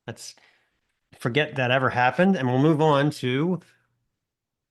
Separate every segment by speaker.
Speaker 1: Let's forget that ever happened, and we'll move on to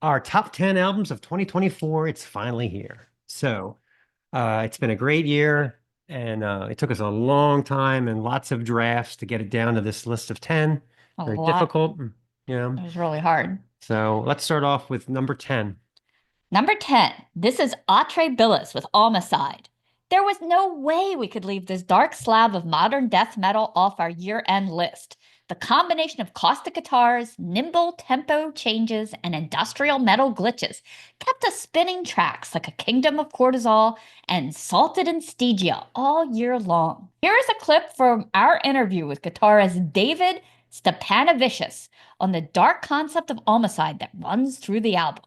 Speaker 1: our top 10 albums of 2024. It's finally here. So it's been a great year, and it took us a long time and lots of drafts to get it down to this list of 10.
Speaker 2: A
Speaker 1: Very
Speaker 2: lot.
Speaker 1: difficult, you know.
Speaker 2: It was really hard.
Speaker 1: So let's start off with number 10.
Speaker 2: Number 10, this is Atre Billis with Homicide. There was no way we could leave this dark slab of modern death metal off our year-end list. The combination of caustic guitars, nimble tempo changes, and industrial metal glitches kept us spinning tracks like a kingdom of cortisol and salted in Stygia all year long. Here is a clip from our interview with guitarist David Stepanovicius on the dark concept of homicide that runs through the album.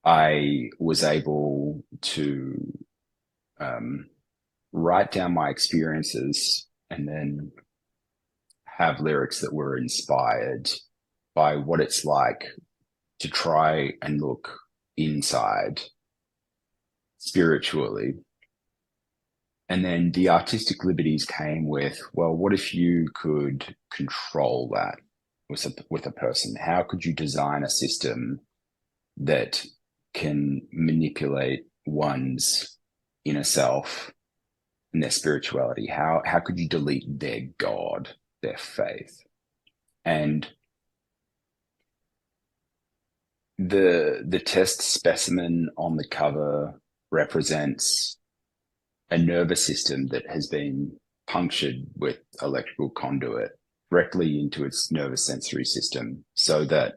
Speaker 3: I was able to write down my experiences and then have lyrics that were inspired by what it's like to try and look inside spiritually. And then the artistic liberties came with, well, what if you could control that with a person? How could you design a system that can manipulate one's inner self and their spirituality? How could you delete their God, their faith? And the test specimen on the cover represents a nervous system that has been punctured with electrical conduit directly into its nervous sensory system, so that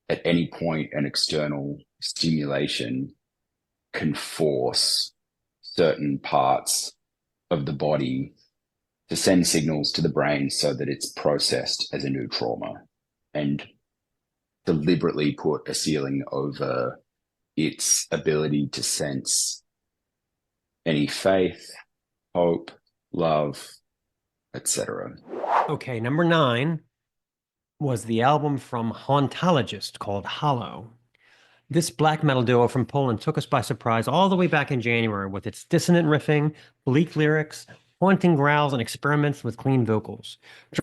Speaker 3: at any point an external stimulation can force certain parts of the body to send signals to the brain so that it's processed as a new trauma, and deliberately put a ceiling over its ability to sense any faith, hope, love, etc.
Speaker 1: Okay, number 9 was the album from Hauntologist called Hollow. This black metal duo from Poland took us by surprise all the way back in January with its dissonant riffing, bleak lyrics, haunting growls, and experiments with clean vocals.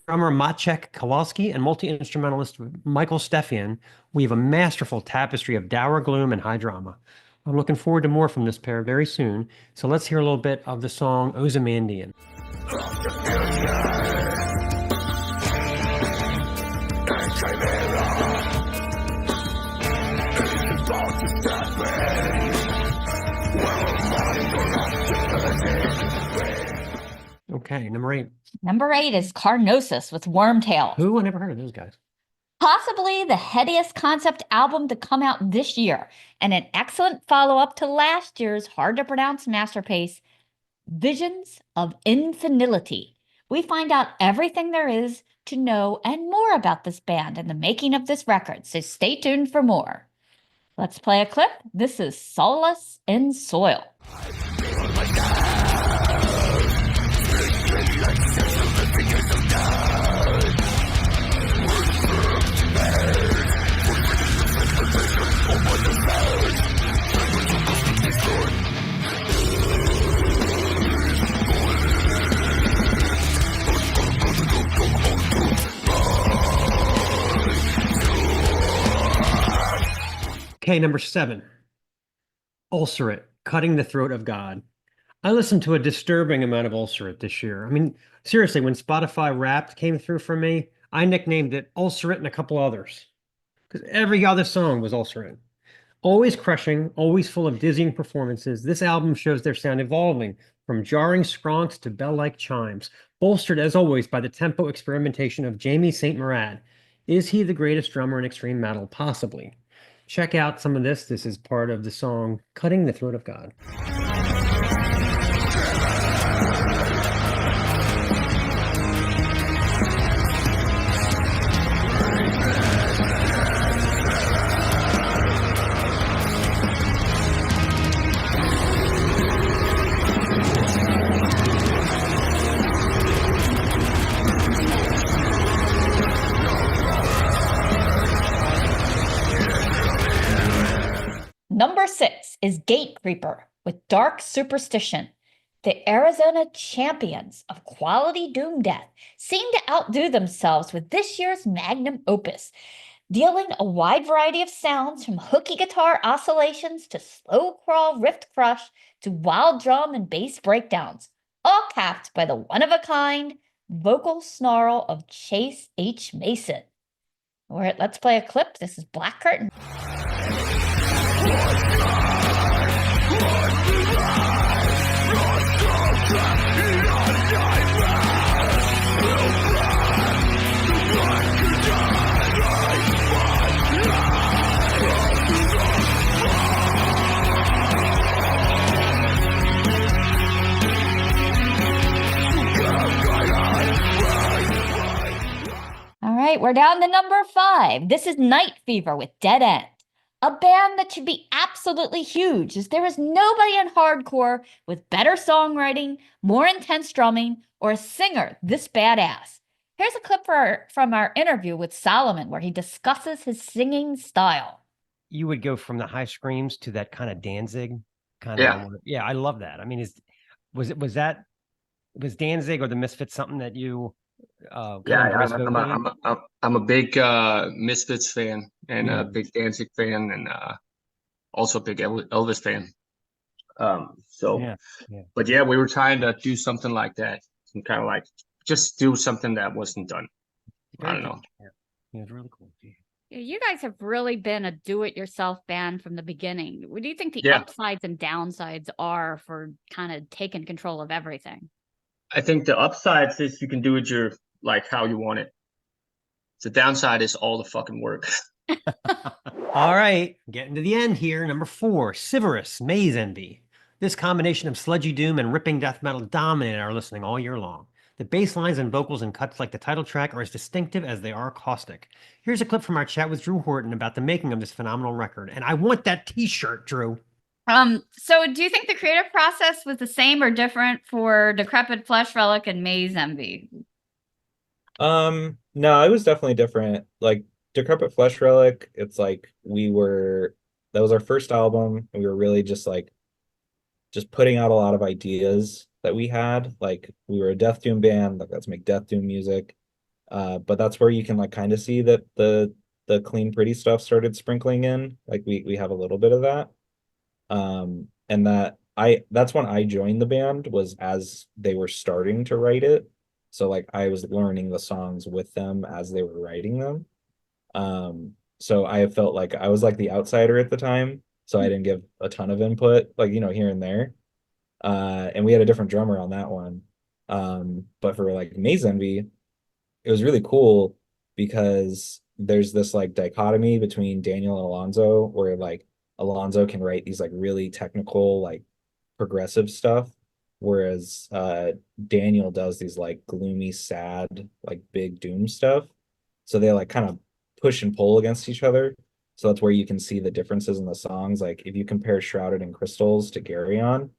Speaker 1: Drummer Maciek Kowalski and multi-instrumentalist Michael Stefian weave a masterful tapestry of dour gloom and high drama. I'm looking forward to more from this pair very soon, so let's hear a little bit of the song Ozymandian. Okay, number 8.
Speaker 2: Number 8 is Carnosus with Wormtail.
Speaker 1: Who? I never heard of those guys.
Speaker 2: Possibly the headiest concept album to come out this year, and an excellent follow-up to last year's hard-to-pronounce masterpiece, Visions of Infinility. We find out everything there is to know and more about this band and the making of this record, so stay tuned for more. Let's play a clip. This is Solace in Soil.
Speaker 1: Okay, number 7. Ulcerate, Cutting the Throat of God. I listened to a disturbing amount of Ulcerate this year. I mean, seriously, when Spotify Wrapped came through for me, I nicknamed it Ulcerate and a couple others, because every other song was Ulcerate. Always crushing, always full of dizzying performances, this album shows their sound evolving from jarring skronks to bell-like chimes, bolstered as always by the tempo experimentation of Jamie St. Murad. Is he the greatest drummer in extreme metal? Possibly. Check out some of this. This is part of the song Cutting the Throat of God.
Speaker 2: Number 6 is Gate Creeper with Dark Superstition. The Arizona champions of quality doom death seem to outdo themselves with this year's magnum opus, dealing a wide variety of sounds from hooky guitar oscillations to slow crawl riff crush to wild drum and bass breakdowns, all capped by the one-of-a-kind vocal snarl of Chase H. Mason. All right, let's play a clip. This is Black Curtain. All right, we're down to number 5. This is Night Fever with Dead End. A band that should be absolutely huge, as there is nobody in hardcore with better songwriting, more intense drumming, or a singer this badass. Here's a clip from our interview with Solomon, where he discusses his singing style.
Speaker 1: You would go from the high screams to that kind of Danzig kind
Speaker 4: Yeah.
Speaker 1: of. Yeah, I love that. I mean, was Danzig or the Misfits something that you?
Speaker 4: I'm a big Misfits fan and a big Danzig fan and also a big Elvis fan. But yeah, we were trying to do something like that, and kind of like just do something that wasn't done. I don't know.
Speaker 1: Yeah, it's really cool.
Speaker 5: You guys have really been a do-it-yourself band from the beginning. What do you think the upsides and downsides are for kind of taking control of everything?
Speaker 4: I think the upsides is you can do it how you want it. The downside is all the fucking work.
Speaker 1: All right, getting to the end here. Number 4, Siverus, Maze Envy. This combination of sludgy doom and ripping death metal dominated our listening all year long. The bass lines and vocals and cuts like the title track are as distinctive as they are caustic. Here's a clip from our chat with Drew Horton about the making of this phenomenal record. And I want that t-shirt, Drew.
Speaker 5: So do you think the creative process was the same or different for Decrepit Flesh Relic and Maze Envy?
Speaker 6: No, it was definitely different. Like Decrepit Flesh Relic, it's like that was our first album, and we were really just putting out a lot of ideas that we had. Like we were a death doom band, like let's make death doom music. But that's where you can kind of see that the clean pretty stuff started sprinkling in. Like we have a little bit of that. And that's when I joined the band, was as they were starting to write it. So I was learning the songs with them as they were writing them. So I felt like I was the outsider at the time. So I didn't give a ton of input, here and there. And we had a different drummer on that one. But for Maze Envy, it was really cool because there's this dichotomy between Daniel and Alonzo, where Alonzo can write these really technical, progressive stuff, whereas Daniel does these gloomy, sad, big doom stuff. So they kind of push and pull against each other. So that's where you can see the differences in the songs. If you compare Shrouded in Crystals to Garyon,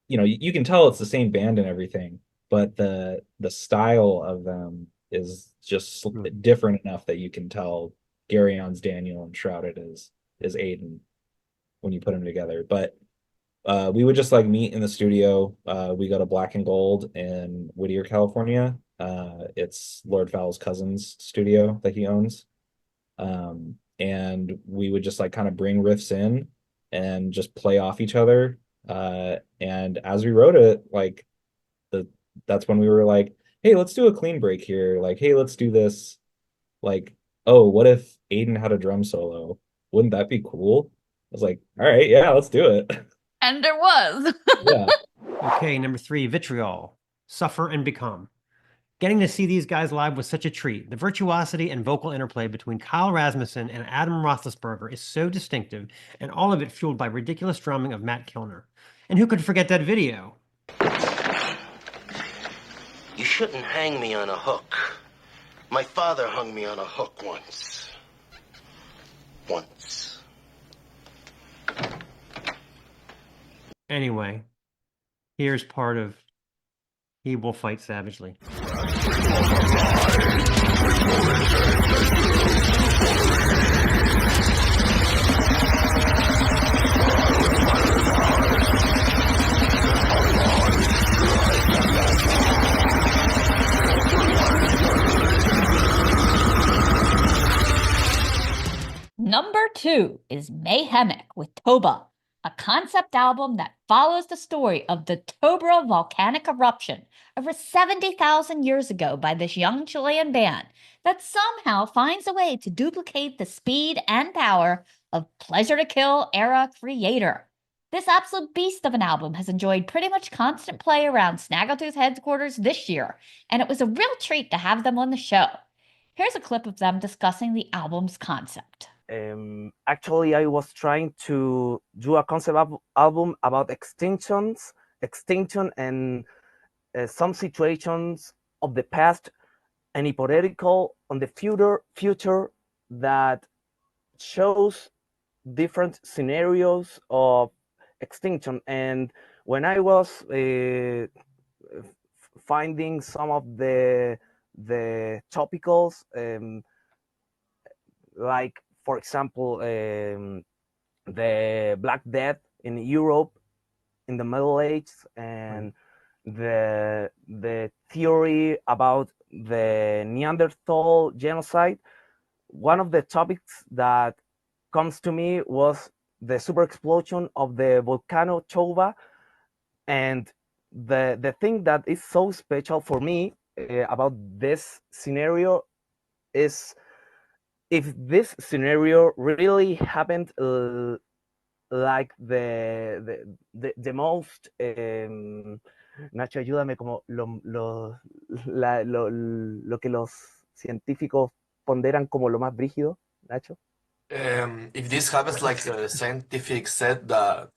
Speaker 6: you can tell it's the same band and everything, but the style of them is just different enough that you can tell Garyon's Daniel and Shrouded is Aiden when you put them together. But we would just meet in the studio. We go to Black and Gold in Whittier, California. It's Lord Fowl's cousin's studio that he owns. And we would just kind of bring riffs in and just play off each other. And as we wrote it, that's when we were like, hey, let's do a clean break here. Hey, let's do this. Oh, what if Aiden had a drum solo? Wouldn't that be cool? I was like, all right, yeah, let's do it.
Speaker 5: And there was.
Speaker 6: Yeah.
Speaker 1: Okay, number 3, Vitriol, Suffer and Become. Getting to see these guys live was such a treat. The virtuosity and vocal interplay between Kyle Rasmussen and Adam Roethlisberger is so distinctive, and all of it fueled by ridiculous drumming of Matt Kilner. And who could forget that video?
Speaker 7: You shouldn't hang me on a hook. My father hung me on a hook once. Once.
Speaker 1: Anyway, here's part of He Will Fight Savagely.
Speaker 2: Number 2 is Mayhemic with Toba, a concept album that follows the story of the Tobra volcanic eruption over 70,000 years ago by this young Chilean band that somehow finds a way to duplicate the speed and power of Pleasure to Kill era creator. This absolute beast of an album has enjoyed pretty much constant play around Snaggletooth headquarters this year, and it was a real treat to have them on the show. Here's a clip of them discussing the album's concept.
Speaker 8: Actually, I was trying to do a concept album about extinction, and some situations of the past and hypothetical on the future that shows different scenarios of extinction. And when I was finding some of the topicals, like for example the Black Death in Europe in the Middle Ages, and the theory about the Neanderthal genocide, one of the topics that comes to me was the super explosion of the volcano Toba. And the thing that is so special for me about this scenario is if this scenario really happened, like the most Nacho, ayúdame, como lo que los científicos ponderan como lo más brígido, Nacho.
Speaker 9: If this happens like the scientific said that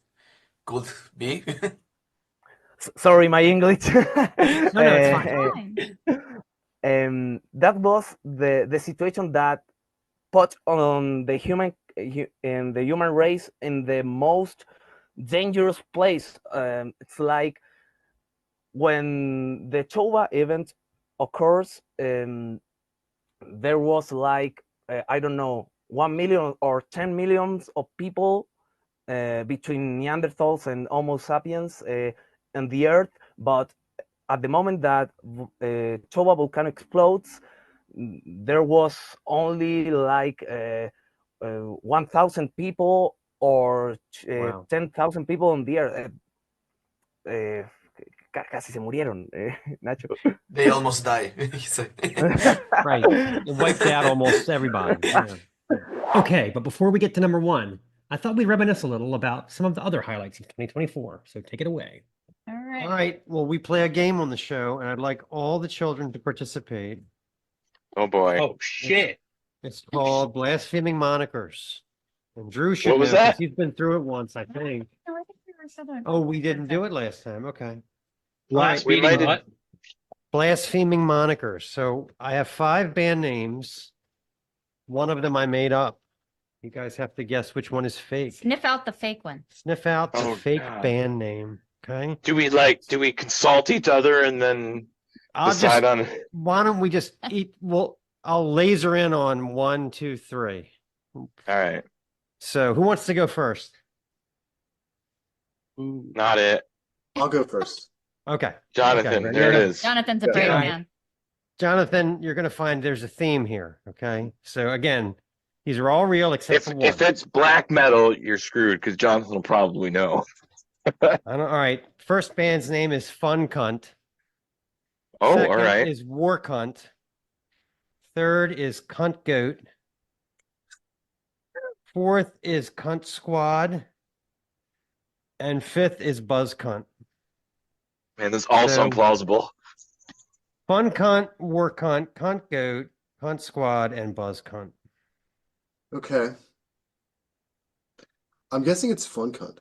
Speaker 9: could be.
Speaker 8: Sorry, my English.
Speaker 1: No, it's
Speaker 2: Fine.
Speaker 8: That was the situation that put on the human race in the most dangerous place. It's like when the Toba event occurs, there was like I don't know, 1 million or 10 millions of people between Neanderthals and Homo sapiens on the Earth. But at the moment that Toba volcano explodes, there was only like 1,000 people or 10,000 people on the Earth. Casi se murieron, Nacho.
Speaker 9: They almost die. He said.
Speaker 1: Right. It wiped out almost everybody. Yeah. Okay, but before we get to number 1, I thought we'd reminisce a little about some of the other highlights of 2024. So take it away.
Speaker 2: All right.
Speaker 10: All right. Well, we play a game on the show, and I'd like all the children to participate.
Speaker 11: Oh boy.
Speaker 4: Oh shit.
Speaker 10: It's called Blaspheming Monikers. And Drew should
Speaker 11: What was
Speaker 10: know 'cause
Speaker 11: that?
Speaker 10: he's been through it once, I think.
Speaker 2: No, I think we were still doing
Speaker 10: Oh, we didn't do it last time. Okay.
Speaker 4: Blaspheming
Speaker 11: might have-
Speaker 4: what?
Speaker 10: Blaspheming Monikers. So I have 5 band names. One of them I made up. You guys have to guess which one is fake.
Speaker 5: Sniff out the fake one.
Speaker 10: Sniff out the
Speaker 11: Oh,
Speaker 10: fake
Speaker 11: God.
Speaker 10: band name. Okay.
Speaker 11: Do we consult each other and then
Speaker 10: I'll
Speaker 11: decide
Speaker 10: just,
Speaker 11: on?
Speaker 10: why don't we just eat? Well, I'll laser in on 1, 2, 3.
Speaker 11: All right.
Speaker 10: So who wants to go first?
Speaker 11: Not it.
Speaker 12: I'll go first.
Speaker 10: Okay.
Speaker 11: Jonathan,
Speaker 10: Okay.
Speaker 11: there it is.
Speaker 5: Jonathan's a brave
Speaker 10: Yeah.
Speaker 5: man.
Speaker 10: Jonathan, you're going to find there's a theme here. Okay. So again, these are all real except for one.
Speaker 11: If it's black metal, you're screwed because Jonathan will probably know.
Speaker 10: I don't, all right. First band's name is Fun Cunt.
Speaker 11: Oh,
Speaker 10: Second
Speaker 11: all right.
Speaker 10: is War Cunt. Third is Cunt Goat. Fourth is Cunt Squad. And fifth is Buzz Cunt.
Speaker 11: Man, this all sound plausible.
Speaker 10: Fun Cunt, War Cunt, Cunt Goat, Cunt Squad, and Buzz Cunt.
Speaker 12: Okay. I'm guessing it's Fun Cunt.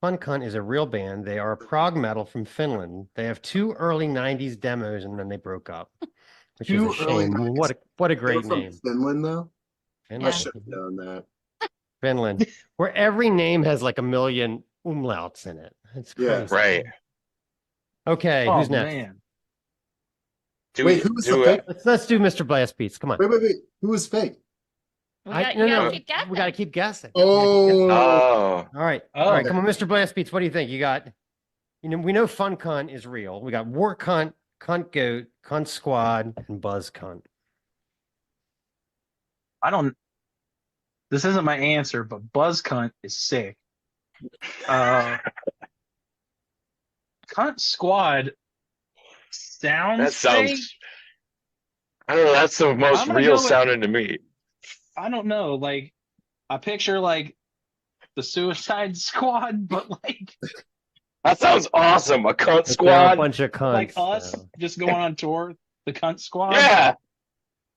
Speaker 10: Fun Cunt is a real band. They are prog metal from Finland. They have 2 early 90s demos and then they broke up, which is a
Speaker 12: 2 early
Speaker 10: shame.
Speaker 12: 90s.
Speaker 10: What a
Speaker 12: They're
Speaker 10: great
Speaker 12: from
Speaker 10: name.
Speaker 12: Finland, though. I
Speaker 10: Finland.
Speaker 12: should have known that.
Speaker 10: Finland, where every name has like a million umlauts in it. It's crazy.
Speaker 12: Yeah.
Speaker 11: Right.
Speaker 10: Okay, who's next?
Speaker 12: Wait, who was the fake?
Speaker 10: Let's do Mr. Blast Beats. Come on.
Speaker 12: Wait. Who was fake?
Speaker 5: You
Speaker 10: No,
Speaker 5: gotta
Speaker 10: no,
Speaker 5: keep guessing.
Speaker 10: we got to keep guessing.
Speaker 12: Oh.
Speaker 11: Oh.
Speaker 10: All right. All right. Come on, Mr. Blast Beats. What do you think? You got, we know Fun Cunt is real. We got War Cunt, Cunt Goat, Cunt Squad, and Buzz Cunt.
Speaker 13: I don't this isn't my answer, but Buzz Cunt is sick. Cunt Squad
Speaker 11: That
Speaker 13: sounds fake.
Speaker 11: sounds. I don't know. That's the most
Speaker 13: I'm gonna
Speaker 11: real
Speaker 13: go with,
Speaker 11: sounding to me.
Speaker 13: I don't know, like I picture like the Suicide Squad, but like
Speaker 11: That sounds awesome. A cunt
Speaker 10: Like they're a
Speaker 11: squad.
Speaker 10: bunch of cunts.
Speaker 13: like us just going on tour, the Cunt Squad.
Speaker 11: Yeah.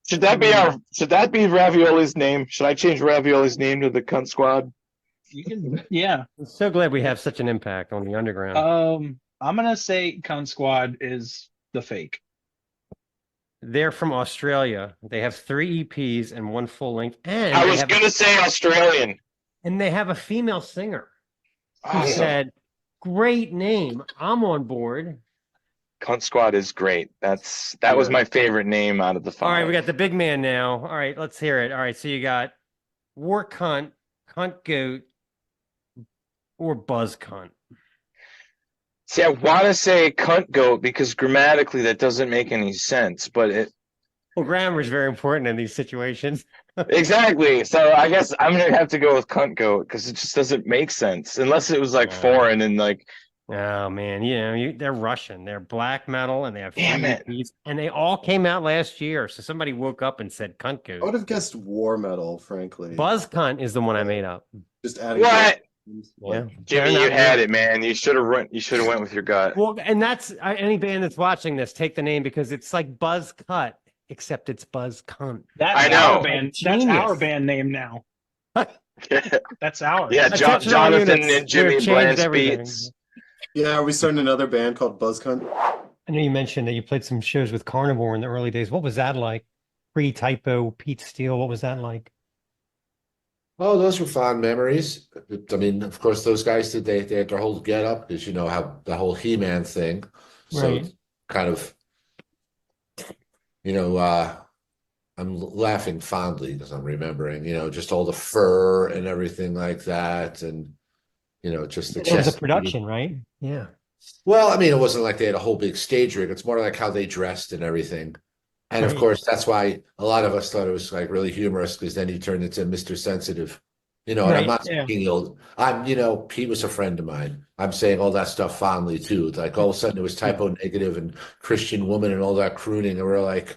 Speaker 11: Should that be Ravioli's name? Should I change Ravioli's name to the cunt squad?
Speaker 13: You can, yeah.
Speaker 10: I'm so glad we have such an impact on the underground.
Speaker 13: I'm gonna say Cunt Squad is the fake.
Speaker 10: They're from Australia. They have 3 EPs and 1 full length. And
Speaker 11: I
Speaker 10: they
Speaker 11: was
Speaker 10: have
Speaker 11: gonna say Australian.
Speaker 10: and they have a female singer who
Speaker 11: Awesome.
Speaker 10: said, "Great name. I'm on board."
Speaker 11: Cunt squad is great. That was my favorite name out of the 5.
Speaker 10: All right, we got the big man now. All right, let's hear it. All right, so you got War Cunt, Cunt Goat, or Buzz Cunt.
Speaker 11: See, I want to say cunt goat because grammatically that doesn't make any sense, but
Speaker 10: Well, grammar is very important in these situations.
Speaker 11: exactly. So I guess I'm gonna have to go with cunt goat because it just doesn't make sense unless it was like foreign and like.
Speaker 10: Oh man, they're Russian. They're black metal, and they have 3
Speaker 11: Damn it.
Speaker 10: EPs, and they all came out last year. So somebody woke up and said "Cunt Goat."
Speaker 12: I would have guessed war metal, frankly.
Speaker 10: Buzz Cunt is the one I made up.
Speaker 12: Just adding.
Speaker 11: What?
Speaker 10: Yeah,
Speaker 11: Jimmy,
Speaker 10: They're
Speaker 11: you
Speaker 10: not-
Speaker 11: had it, man. You should have went. You should have went with your gut.
Speaker 10: Well, and that's any band that's watching this, take the name because it's like Buzz Cut, except it's Buzz Cunt.
Speaker 13: That's
Speaker 11: I know.
Speaker 13: our band. That's
Speaker 10: Genius.
Speaker 13: our band name now. That's ours.
Speaker 11: Yeah,
Speaker 10: Attention all
Speaker 11: Jonathan
Speaker 10: units.
Speaker 11: and Jimmy
Speaker 10: We've changed
Speaker 11: Bland
Speaker 10: everything.
Speaker 11: Beats.
Speaker 12: Yeah, are we starting another band called Buzz Cunt?
Speaker 1: I know you mentioned that you played some shows with Carnivore in the early days. What was that like? Pre-typo, Pete Steele, what was that like?
Speaker 14: Oh, those were fond memories. I mean, of course, those guys they had their whole get up because how the whole He-Man thing. So
Speaker 1: Right.
Speaker 14: kind of, I'm laughing fondly because I'm remembering, just all the fur and everything like that, and just the
Speaker 1: It was a
Speaker 14: chest.
Speaker 1: production, right? Yeah.
Speaker 14: Well, I mean, it wasn't like they had a whole big stage rig. It's more like how they dressed and everything. And of
Speaker 1: Right.
Speaker 14: course, that's why a lot of us thought it was like really humorous because then he turned into Mr. Sensitive. And I'm
Speaker 1: Right,
Speaker 14: not
Speaker 1: yeah.
Speaker 14: speaking ill. Pete was a friend of mine. I'm saying all that stuff fondly too. Like all of a sudden it was typo negative and Christian woman and all that crooning. And we're like,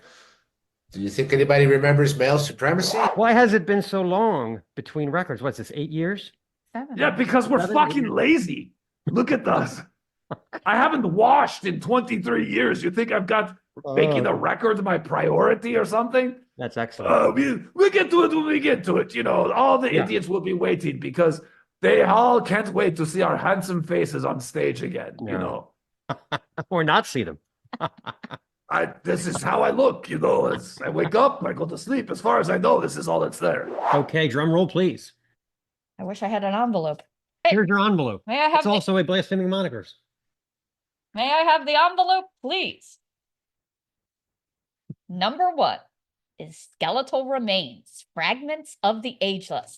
Speaker 14: do you think anybody remembers male supremacy?
Speaker 1: Why has it been so long between records? What's this, 8 years?
Speaker 5: 7.
Speaker 15: Yeah, because we're fucking lazy. Look at us. I haven't washed in 23 years. You think I've got making a record my priority or something?
Speaker 1: That's excellent.
Speaker 15: We'll get to it when we get to it. All the
Speaker 1: Yeah.
Speaker 15: idiots will be waiting because they all can't wait to see our handsome faces on stage again.
Speaker 1: Or not see them.
Speaker 15: This is how I look. As I wake up, I go to sleep. As far as I know, this is all that's there.
Speaker 1: Okay, drum roll, please.
Speaker 2: I wish I had an envelope.
Speaker 1: Here's your envelope.
Speaker 2: May I have
Speaker 1: It's also a blaspheming monikers.
Speaker 2: May I have the envelope, please? Number 1 is Skeletal Remains, Fragments of the Ageless.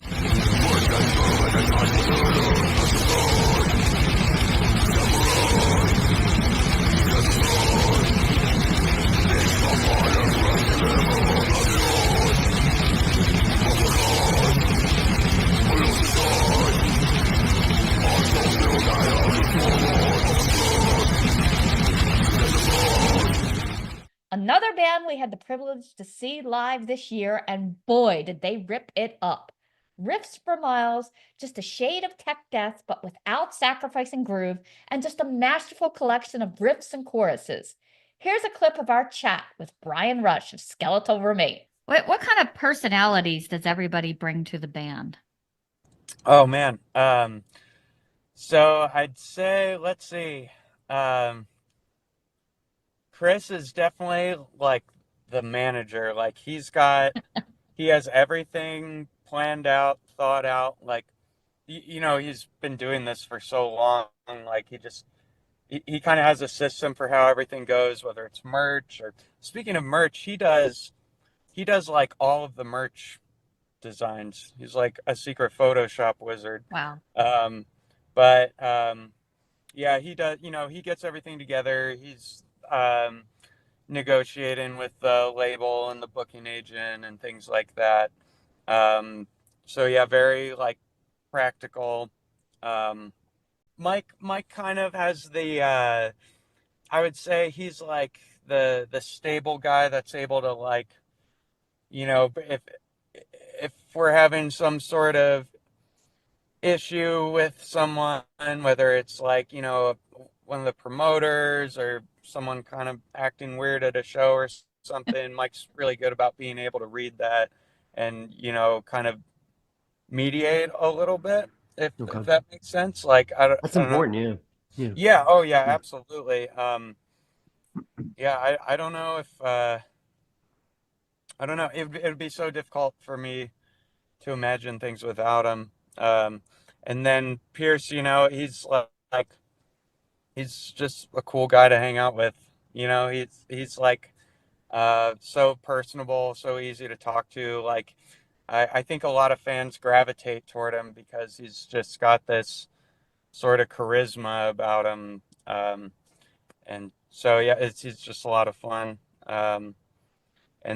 Speaker 2: Another band we had the privilege to see live this year, and boy, did they rip it up. Riffs for miles, just a shade of tech death, but without sacrificing groove, and just a masterful collection of riffs and choruses. Here's a clip of our chat with Brian Rush of Skeletal Remains.
Speaker 5: What kind of personalities does everybody bring to the band?
Speaker 16: Oh man. So I'd say, let's see. Chris is definitely like the manager. Like he has everything planned out, thought out. Like, he's been doing this for so long. Like he kind of has a system for how everything goes, whether it's merch or speaking of merch, he does like all of the merch designs. He's like a secret Photoshop wizard.
Speaker 5: Wow.
Speaker 16: Yeah, he does, he gets everything together. He's negotiating with the label and the booking agent and things like that. So yeah, very like practical. Mike kind of has the I would say he's like the stable guy that's able to like, if we're having some sort of issue with someone, whether it's like, one of the promoters or someone kind of acting weird at a show or something, Mike's really good about being able to read that and, kind of mediate a little bit, if that makes sense. Like,
Speaker 1: That's
Speaker 16: I don't know.
Speaker 1: important, yeah.
Speaker 16: Yeah, oh yeah, absolutely. Yeah, I don't know if I don't know. It would be so difficult for me to imagine things without him. And then Pierce, he's like he's just a cool guy to hang out with. He's like so personable, so easy to talk to. Like I think a lot of fans gravitate toward him because he's just got this sort of charisma about him. And so yeah, it's just a lot of fun. And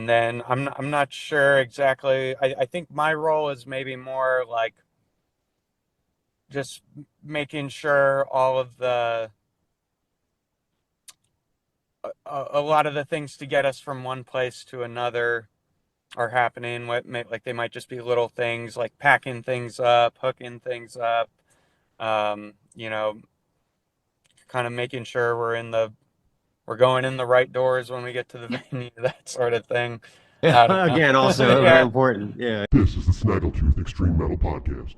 Speaker 16: then I'm not sure exactly. I think my role is maybe more like just making sure all of a lot of the things to get us from one place to another are happening. Like they might just be little things like packing things up, hooking things up, kind of making sure we're going in the right doors when we get to the venue, that sort of thing. I don't know.
Speaker 1: Again, also very important. Yeah.
Speaker 17: This is the Snaggletooth Extreme Metal Podcast.